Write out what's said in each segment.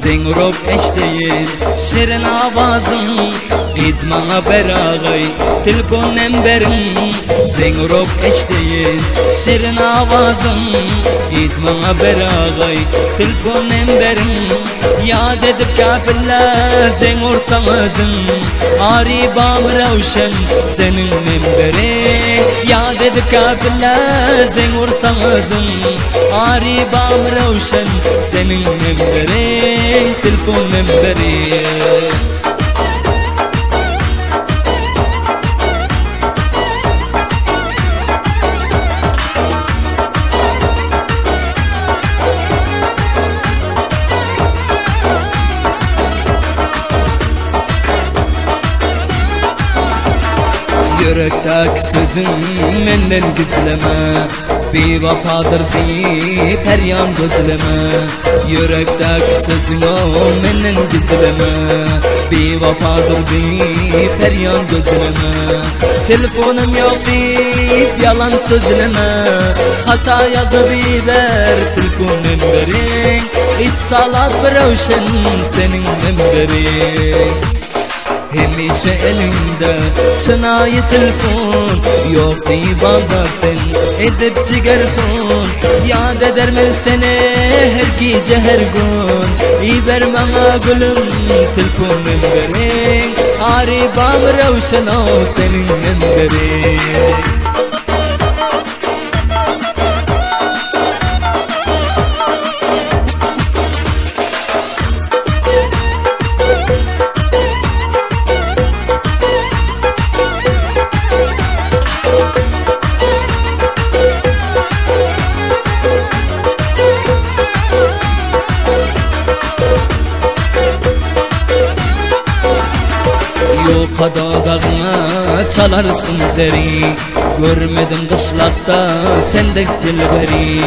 sen rop eşdeyin şirin avazın İzmana berağay telefon nemberim sen rop eşdeyin şirin avazın İzmana berağay telefon nemberim yad edip kafirler sen ortamızın Aribam revşen senin memberi yad edip kafirler sen ortamızın Aribam revşen senin memberi telefon memberi Yürekteki sözün menden gizleme Bir vafadır deyip her yan gözleme Yürekteki sözün o menden gizleme Bir vafadır deyip her yan gözleme Telefonum yok deyip yalan sözleme Hata yazıp ver telefon nemberin İtsalat revşen senin nemberin Hemişe elinde çınayi telefon Yok ibanda sen edip ciger kon Yad eder men seni her gece her gün İber bana gülüm telefon nemberin Aribam revşen o senin nemberin Yukarıda dağına çalarsın zeri Görmedim kışlakta sendek dilberi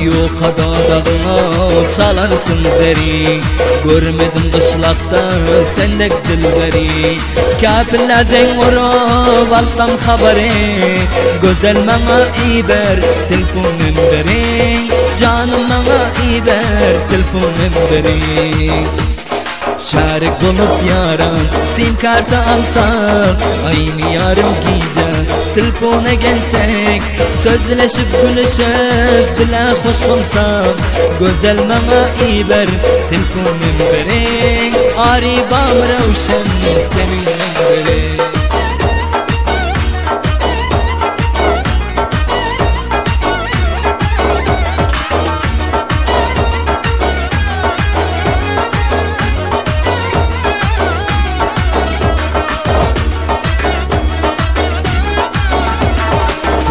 Yukarıda dağına çalarsın zeri Görmedim kışlakta sendek dilberi Kafirler zen vurup alsam haberi Güzel bana iber telefon memberi Canım bana iber telefon memberi Şarik bulup yaran sim kartı alsak Aynı yarım gece telefona gelsek Sözleşip gülüşüp dile hoş bulsak Güzel bana iber telefon memberi Aribam revşen senin memberi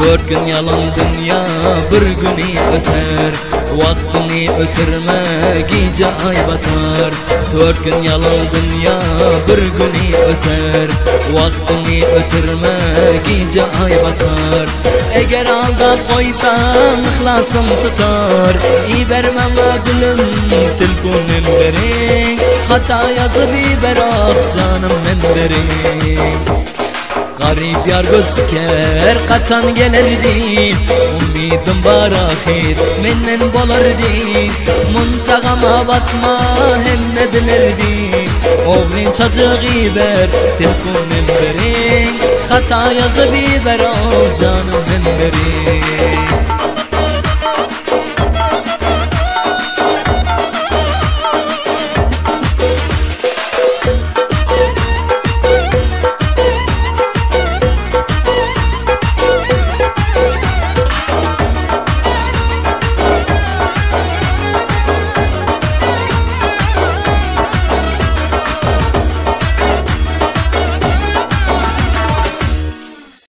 Dört gün yalan dünya bir günü öter Vaktini ötürme gece ay batar Dört gün yalan dünya bir günü öter Vaktini ötürme gece ay batar Eğer aldap koysam ıhlasım tutar İbermem gülüm telefon memberi Hata yazıp iberak canım memberi Garip yar göz diker kaçan gelirdi Ummidim barahit menden bolardi Munçağama batma hemme bilirdi Oğlin çocuk iber telefon memberi Hata yazıp iber o canım memberi